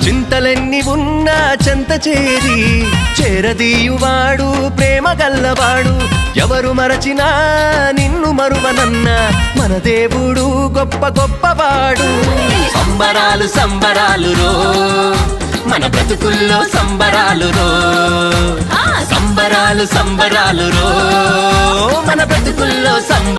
చింతలెన్ని ఉన్నా చెంత చేరి చేరదీయువాడు ప్రేమ గల్లవాడు. ఎవరు మరచినా నిన్ను మరువనన్న మన దేవుడు గొప్ప గొప్పవాడు. సంబరాలు సంబరాలు రో మన బ్రతుకుల్లో సంబరాలు రో, సంబరాలు సంబరాలు రో మన బ్రతుకుల్లో